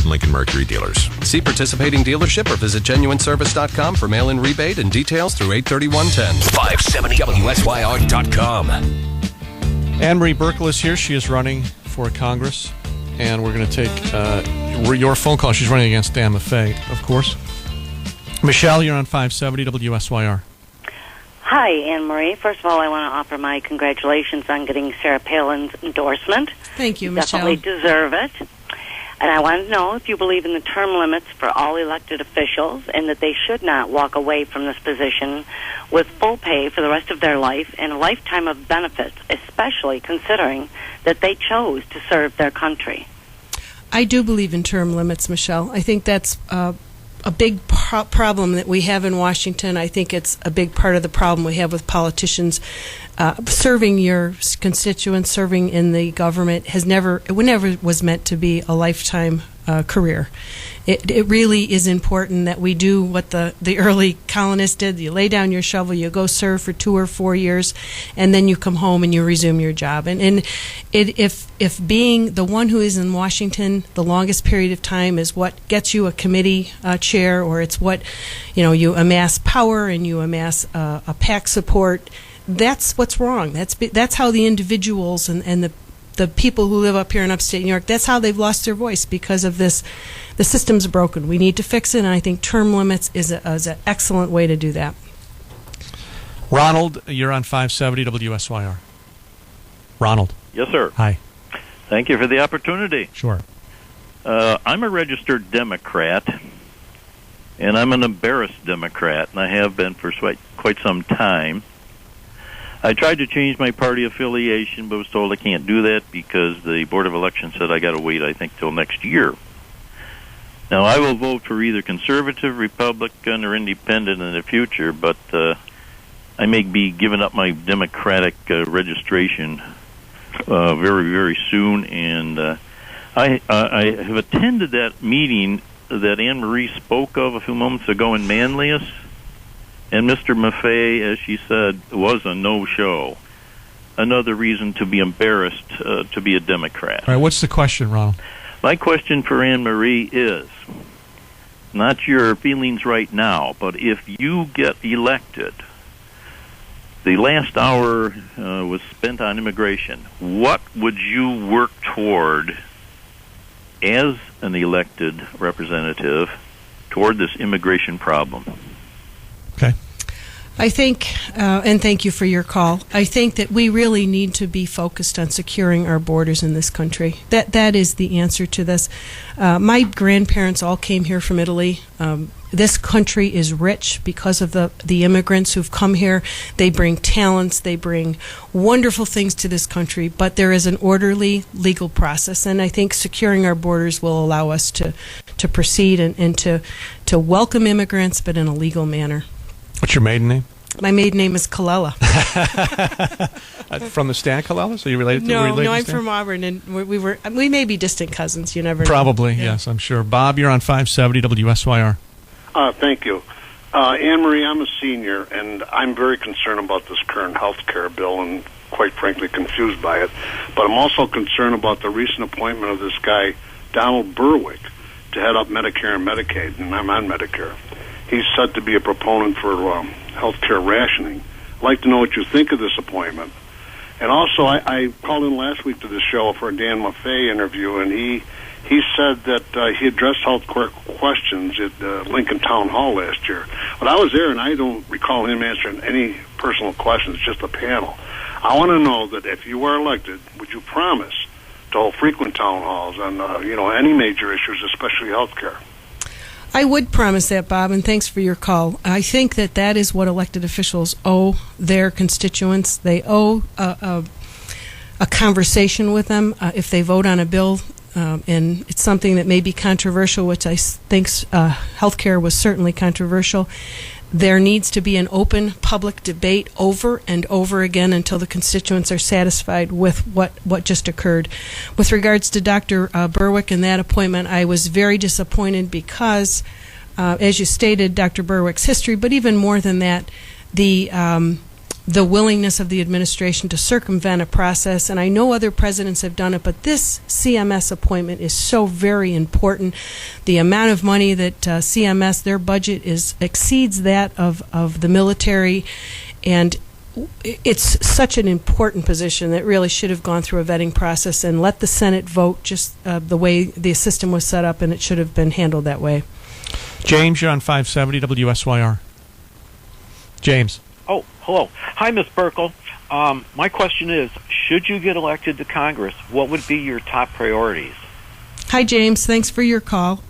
Lincoln Mercury dealers. See participating dealership or visit genuineservice.com for mail-in rebate and details through 8/31/10. 570WSYR.com. Anne-Marie Burkle is here. She is running for Congress, and we're going to take your phone call. She's running against Dan Maffei, of course. Michelle, you're on 570 WSYR. Hi, Anne-Marie. First of all, I want to offer my congratulations on getting Sarah Palin's endorsement. Thank you, Michelle. Definitely deserve it. And I want to know if you believe in the term limits for all elected officials and that they should not walk away from this position with full pay for the rest of their life and a lifetime of benefits, especially considering that they chose to serve their country. I do believe in term limits, Michelle. I think that's a big problem that we have in Washington. I think it's a big part of the problem we have with politicians. Serving your constituents, serving in the government it never was meant to be a lifetime career. It really is important that we do what the early colonists did. You lay down your shovel, you go serve for 2 or 4 years, and then you come home and you resume your job. And if being the one who is in Washington the longest period of time is what gets you a committee chair, or it's what you amass power and you amass a PAC support, that's what's wrong. That's how the individuals and the people who live up here in upstate New York, that's how they've lost their voice because of this. The system's broken. We need to fix it, and I think term limits is an excellent way to do that. Ronald, you're on 570 WSYR. Ronald. Yes, sir. Hi. Thank you for the opportunity. Sure. I'm a registered Democrat, and I'm an embarrassed Democrat, and I have been for quite some time. I tried to change my party affiliation, but was told I can't do that because the Board of Elections said I got to wait, I think, till next year. Now, I will vote for either conservative, Republican, or independent in the future, but I may be giving up my Democratic registration very, very soon. And I have attended that meeting that Anne-Marie spoke of a few moments ago in Manlius. And Mr. Maffei, as she said, was a no-show. Another reason to be embarrassed to be a Democrat. All right, what's the question, Ronald? My question for Anne-Marie is, not your feelings right now, but if you get elected, the last hour was spent on immigration. What would you work toward as an elected representative toward this immigration problem? Okay. I think, and thank you for your call, I think that we really need to be focused on securing our borders in this country. That is the answer to this. My grandparents all came here from Italy. This country is rich because of the immigrants who've come here. They bring talents, they bring wonderful things to this country, but there is an orderly legal process, and I think securing our borders will allow us to proceed and to welcome immigrants, but in a legal manner. What's your maiden name? My maiden name is Colella. From the Stan Colella? So you related to No, to I'm Stan? from Auburn, and we may be distant cousins. You never know. Probably, Yeah. yes, I'm sure. Bob, you're on 570 WSYR. Thank you. Anne-Marie, I'm a senior, and I'm very concerned about this current health care bill and, quite frankly, confused by it. But I'm also concerned about the recent appointment of this guy, Donald Berwick, to head up Medicare and Medicaid, and I'm on Medicare. He's said to be a proponent for health care rationing. I'd like to know what you think of this appointment. And also, I called in last week to the show for a Dan Maffei interview, and he said that he addressed health care questions at Lincoln Town Hall last year. But I was there, and I don't recall him answering any personal questions, just a panel. I want to know that if you were elected, would you promise to hold frequent town halls on any major issues, especially health care? I would promise that, Bob, and thanks for your call. I think that is what elected officials owe their constituents. They owe a conversation with them if they vote on a bill, and it's something that may be controversial, which I think healthcare was certainly controversial. There needs to be an open public debate over and over again until the constituents are satisfied with what just occurred. With regards to Dr. Berwick and that appointment, I was very disappointed because, as you stated, Dr. Berwick's history, but even more than that, the the willingness of the administration to circumvent a process, and I know other presidents have done it, but this CMS appointment is so very important. The amount of money that CMS, their budget exceeds that of the military, and it's such an important position that really should have gone through a vetting process and let the Senate vote just the way the system was set up, and it should have been handled that way. James, you're on 570 WSYR. James. Oh, hello. Hi, Ms. Burkle. My question is, should you get elected to Congress, what would be your top priorities? Hi, James. Thanks for your call.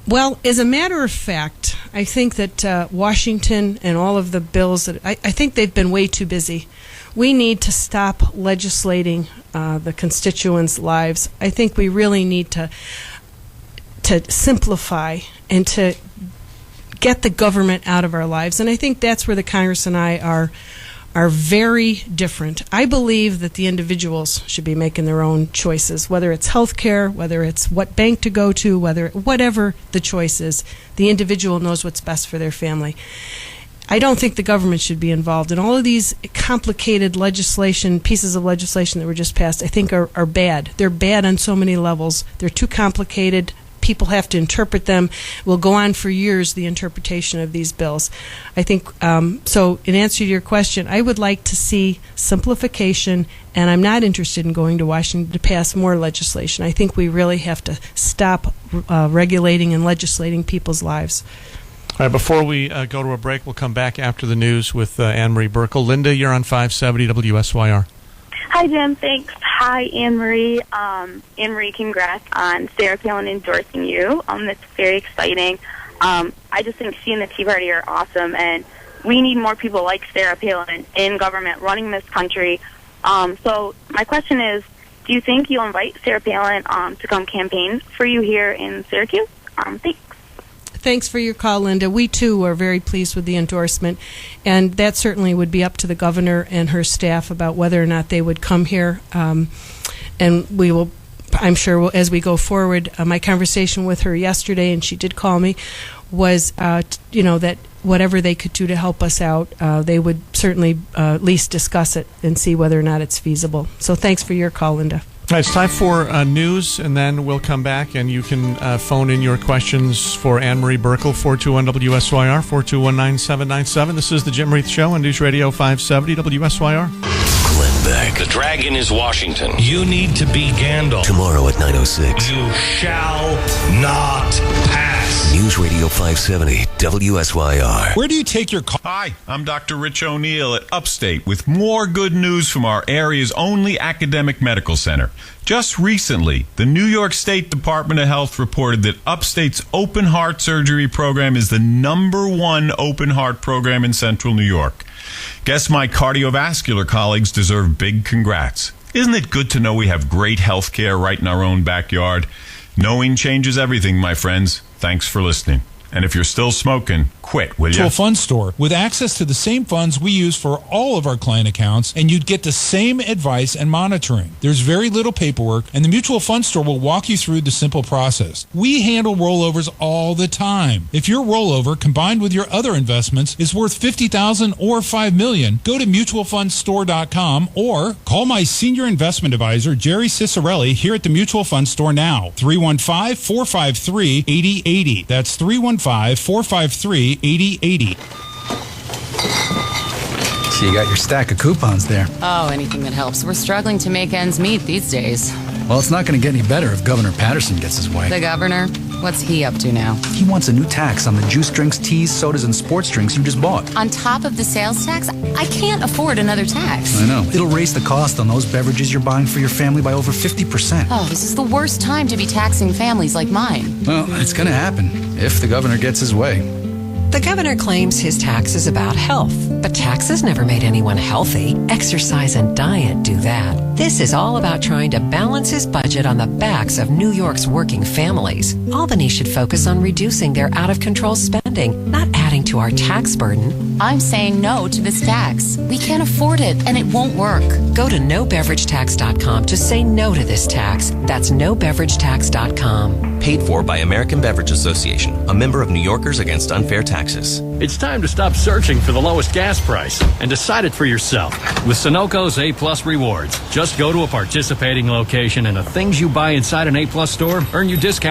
Well, as a matter of fact, I think that Washington and all of the bills, that I think they've been way too busy. We need to stop legislating the constituents' lives. I think we really need to simplify and to get the government out of our lives. And I think that's where the Congress and I are very different. I believe that the individuals should be making their own choices, whether it's health care, whether it's what bank to go to, whatever the choice is. The individual knows what's best for their family. I don't think the government should be involved. And all of these complicated pieces of legislation that were just passed, I think are bad. They're bad on so many levels. They're too complicated. People have to interpret them. Will go on for years, the interpretation of these bills. I think, so in answer to your question, I would like to see simplification, and I'm not interested in going to Washington to pass more legislation. I think we really have to stop regulating and legislating people's lives. All right, before we go to a break, we'll come back after the news with Anne-Marie Burkle. Linda, you're on 570 WSYR. Hi, Jim. Thanks. Hi, Anne-Marie. Anne-Marie, congrats on Sarah Palin endorsing you. That's very exciting. I just think she and the Tea Party are awesome, and we need more people like Sarah Palin in government running this country. So my question is, do you think you'll invite Sarah Palin to come campaign for you here in Syracuse? Thanks. Thanks for your call, Linda. We, too, are very pleased with the endorsement, and that certainly would be up to the governor and her staff about whether or not they would come here. And we will, I'm sure, as we go forward, my conversation with her yesterday, and she did call me, was, that whatever they could do to help us out, they would certainly at least discuss it and see whether or not it's feasible. So thanks for your call, Linda. All right, it's time for news, and then we'll come back, and you can phone in your questions for Anne-Marie Burkle, 421-WSYR, 421-9797. This is the Jim Reith Show on News Radio 570 WSYR. Glenn Beck. The dragon is Washington. You need to be Gandalf. Tomorrow at 9:06. You shall not pass. News Radio 570 WSYR. Where do you take your car? Hi, I'm Dr. Rich O'Neill at Upstate with more good news from our area's only academic medical center. Just recently, the New York State Department of Health reported that Upstate's open heart surgery program is the #1 open heart program in Central New York. Guess my cardiovascular colleagues deserve big congrats. Isn't it good to know we have great health care right in our own backyard? Knowing changes everything, my friends. Thanks for listening. And if you're still smoking, quit, will you? Mutual Fund Store, with access to the same funds we use for all of our client accounts, and you'd get the same advice and monitoring. There's very little paperwork, and the Mutual Fund Store will walk you through the simple process. We handle rollovers all the time. If your rollover, combined with your other investments, is worth $50,000 or $5 million, go to MutualFundStore.com or call my senior investment advisor, Jerry Cicerelli, here at the Mutual Fund Store now. 315-453-8080. That's 315-453-8080. So you got your stack of coupons there. Oh, anything that helps. We're struggling to make ends meet these days. Well, it's not going to get any better if Governor Patterson gets his way. The governor? What's he up to now? He wants a new tax on the juice drinks, teas, sodas, and sports drinks you just bought. On top of the sales tax? I can't afford another tax. I know. It'll raise the cost on those beverages you're buying for your family by over 50%. Oh, this is the worst time to be taxing families like mine. Well, it's going to happen if the governor gets his way. The governor claims his tax is about health, but taxes never made anyone healthy. Exercise and diet do that. This is all about trying to balance his budget on the backs of New York's working families. Albany should focus on reducing their out-of-control spending, not adding to our tax burden. I'm saying no to this tax. We can't afford it, and it won't work. Go to NoBeverageTax.com to say no to this tax. That's NoBeverageTax.com. Paid for by American Beverage Association, a member of New Yorkers Against Unfair Tax. taxes. It's time to stop searching for the lowest gas price and decide it for yourself. With Sunoco's A-Plus Rewards, just go to a participating location and the things you buy inside an A-Plus store earn you discounts